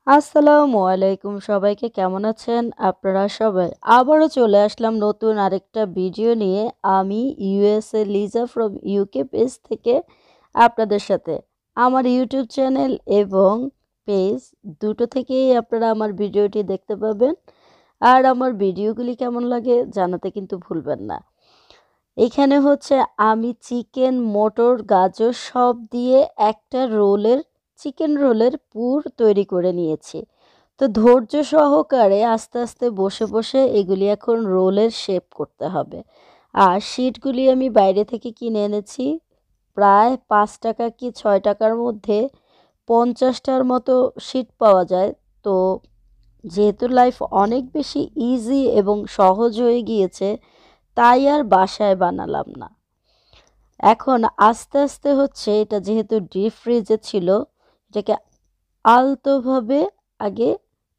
আসসালামু আলাইকুম, সবাইকে কেমন আছেন আপনারা সবাই? আবারও চলে আসলাম নতুন আরেকটা ভিডিও নিয়ে। আমি USA Liza from UK page থেকে আপনাদের সাথে আমার ইউটিউব চ্যানেল এবং পেজ দুটো থেকেই আপনারা আমার ভিডিওটি দেখতে পাবেন। আর আমার ভিডিওগুলি কেমন লাগে জানাতে কিন্তু ভুলবেন না। এখানে হচ্ছে আমি চিকেন, মটর, গাজর সব দিয়ে একটা চিকেন রোলের পুর তৈরি করে নিয়েছি। তো ধৈর্য সহকারে আস্তে আস্তে বসে বসে এগুলি এখন রোলের শেপ করতে হবে। আর শিটগুলি আমি বাইরে থেকে কিনে এনেছি, প্রায় 5 টাকা কি 6 টাকার মধ্যে 50টার মতো শিট পাওয়া যায়। তো যেহেতু লাইফ অনেক বেশি ইজি এবং সহজ হয়ে গিয়েছে, তাই আর বাসায় বানালাম না। এখন আস্তে আস্তে হচ্ছে এটা যেহেতু ডিপ ফ্রিজে ছিল, এটাকে আলতোভাবে আগে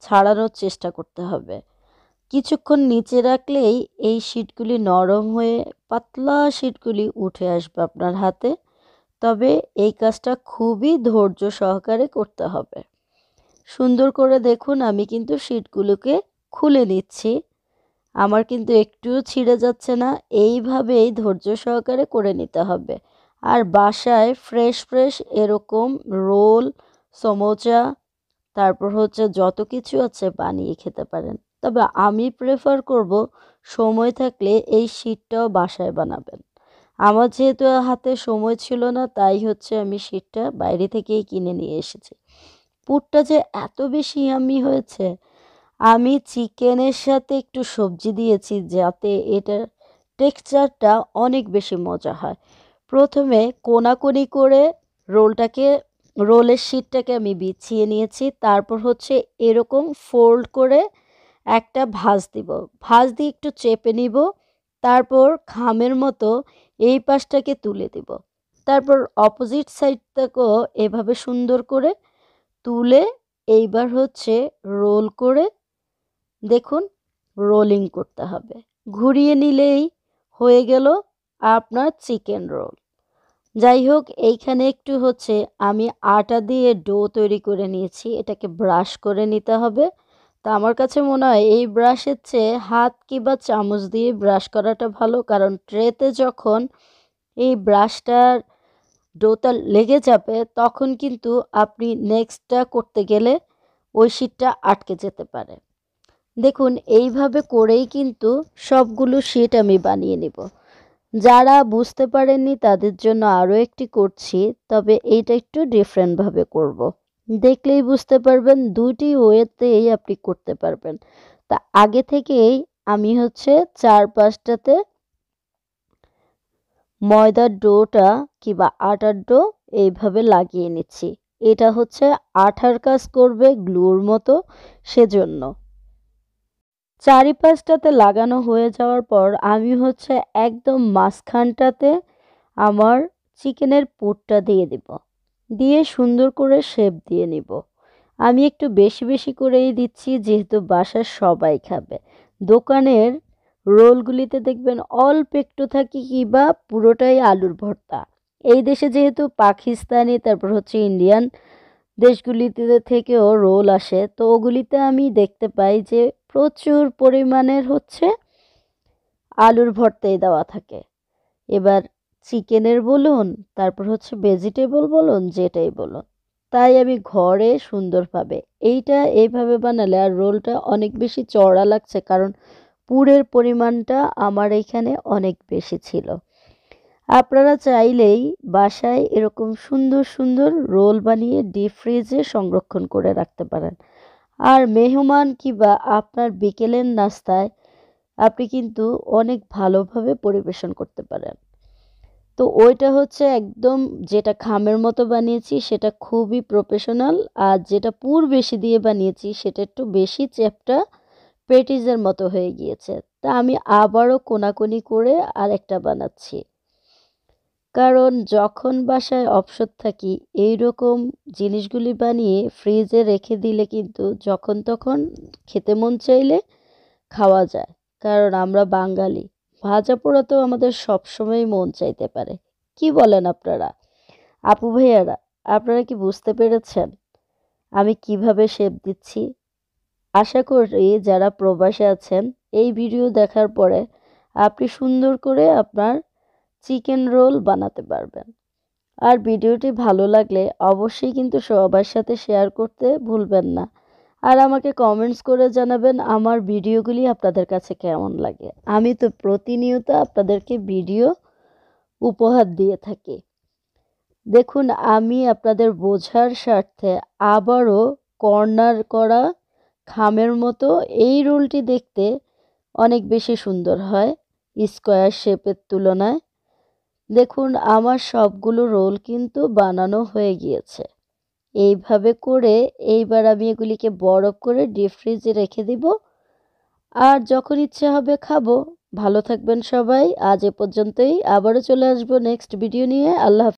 ছাড়ানোর চেষ্টা করতে হবে। কিছুক্ষণ নিচে রাখলেই এই শিটগুলি নরম হয়ে পাতলা শিটগুলি উঠে আসবে আপনার হাতে। তবে এই কাজটা খুবই ধৈর্য সহকারে করতে হবে। সুন্দর করে দেখুন, আমি কিন্তু শিটগুলোকে খুলে নিচ্ছি। আমার কিন্তু একটুও ছিঁড়ে যাচ্ছে না। এইভাবেই ধৈর্য সহকারে করে নিতে হবে। আর বাসায় ফ্রেশ ফ্রেশ এরকম রোল, সমোচা, তারপর হচ্ছে যত কিছু আছে বানিয়ে খেতে পারেন। তবে আমি প্রেফার করব সময় থাকলে এই শীটটাও বাসায় বানাবেন। আমার যেহেতু হাতে সময় ছিল না, তাই হচ্ছে আমি শীটটা বাইরে থেকেই কিনে নিয়ে এসেছি। পুরটা যে এত বেশি ইয়াম্মি হয়েছে! আমি চিকেনের সাথে একটু সবজি দিয়েছি যাতে এটার টেক্সচারটা অনেক বেশি মজা হয়। প্রথমে কোনাকুনি করে রোলটাকে রোলের শিটটাকে আমি বিছিয়ে নিয়েছি। তারপর হচ্ছে এরকম ফোল্ড করে একটা ভাঁজ দিব। ভাঁজ দিয়ে একটু চেপে নিব। তারপর খামের মতো এই পাশটাকে তুলে দিব। তারপর অপোজিট সাইডটাকেও এভাবে সুন্দর করে তুলে এইবার হচ্ছে রোল করে দেখুন, রোলিং করতে হবে। ঘুরিয়ে নিলেই হয়ে গেল আপনার চিকেন রোল। যাই হোক, এইখানে একটু হচ্ছে আমি আটা দিয়ে ডো তৈরি করে নিয়েছি। এটাকে ব্রাশ করে নিতে হবে। তা আমার কাছে মনে হয় এই ব্রাশের চেয়ে হাত কিংবা চামচ দিয়ে ব্রাশ করাটা ভালো, কারণ ট্রেতে যখন এই ব্রাশটার ডোটা লেগে যাবে তখন কিন্তু আপনি নেক্সটটা করতে গেলে ওই শিটটা আটকে যেতে পারে। দেখুন, এইভাবে করেই কিন্তু সবগুলো শিট আমি বানিয়ে নেব। যারা বুঝতে পারেননি তাদের জন্য আরও একটি করছি, তবে এইটা একটু ডিফারেন্টভাবে করব। দেখলেই বুঝতে পারবেন, দুটি ওয়েতেই আপনি করতে পারবেন। তা আগে থেকেই আমি হচ্ছে 4-5টাতে ময়দার ডোটা কিংবা আটার ডো এইভাবে লাগিয়ে নিচ্ছি। এটা হচ্ছে আঠার কাজ করবে গ্লুর মতো, সেজন্য। চারিপাশটাতে লাগানো হয়ে যাওয়ার পর আমি হচ্ছে একদম মাঝখানটাতে আমার চিকেনের পুরটা দিয়ে দিব। দিয়ে সুন্দর করে শেপ দিয়ে নিব। আমি একটু বেশি বেশি করেই দিচ্ছি যেহেতু বাসার সবাই খাবে। দোকানের রোলগুলিতে দেখবেন অল্প একটু থাকে কিংবা পুরোটাই আলুর ভর্তা। এই দেশে যেহেতু পাকিস্তানি, তারপর হচ্ছে ইন্ডিয়ান দেশগুলিতে থেকেও রোল আসে, তো ওগুলিতে আমি দেখতে পাই যে প্রচুর পরিমাণের হচ্ছে আলুর ভর্তাই দেওয়া থাকে। এবার চিকেনের বলুন, তারপর হচ্ছে ভেজিটেবল বলুন, যেটাই বলুন। তাই আমি ঘরে সুন্দরভাবে এইটা এইভাবে বানালে আর রোলটা অনেক বেশি চওড়া লাগছে, কারণ পুরের পরিমাণটা আমার এখানে অনেক বেশি ছিল। আপনারা চাইলেই বাসায় এরকম সুন্দর সুন্দর রোল বানিয়ে ডিপ ফ্রিজে সংরক্ষণ করে রাখতে পারেন। আর মেহমান কিংবা আপনার বিকেলের নাস্তায় আপনি কিন্তু অনেক ভালোভাবে পরিবেশন করতে পারেন। তো ওইটা হচ্ছে একদম যেটা খামের মতো বানিয়েছি সেটা খুবই প্রফেশনাল, আর যেটা পুর বেশি দিয়ে বানিয়েছি সেটা একটু বেশি চ্যাপ্টা পেটিসের মতো হয়ে গিয়েছে। তা আমি আবারও কোনাকুনি করে আরেকটা বানাচ্ছি, কারণ যখন বাসায় অবসর থাকি এই রকম জিনিসগুলি বানিয়ে ফ্রিজে রেখে দিলে কিন্তু যখন তখন খেতে মন চাইলে খাওয়া যায়। কারণ আমরা বাঙালি, ভাজা পোড়া তো আমাদের সবসময় মন চাইতে পারে। কি বলেন আপনারা? আপু ভাইয়ারা, আপনারা কি বুঝতে পেরেছেন? আমি কিভাবে শেপ দিচ্ছি। আশা করি যারা প্রবাসে আছেন এই ভিডিও দেখার পরে আপনি সুন্দর করে আপনার চিকেন রোল বানাতে পারবেন। আর ভিডিওটি ভালো লাগলে অবশ্যই কিন্তু সবার সাথে শেয়ার করতে ভুলবেন না। আর আমাকে কমেন্টস করে জানাবেন আমার ভিডিওগুলি আপনাদের কাছে কেমন লাগে। আমি তো প্রতিনিয়ত আপনাদেরকে ভিডিও উপহার দিয়ে থাকি। দেখুন আমি আপনাদের বোঝার স্বার্থে আবারও কর্নার করা খামের মতো এই রোলটি দেখতে অনেক বেশি সুন্দর হয় স্কোয়ার শেপের তুলনায়। দেখুন আমার সবগুলো রোল কিন্তু বানানো হয়ে গিয়েছে। এইভাবে করে এইবার আমি এগুলিকে বরফ করে ডিপ ফ্রিজে রেখে দিব। আর যখন ইচ্ছে হবে খাবো। ভালো থাকবেন সবাই। আজ এ পর্যন্তই। আবারও চলে আসবো নেক্সট ভিডিও নিয়ে। আল্লাহ হাফেজ।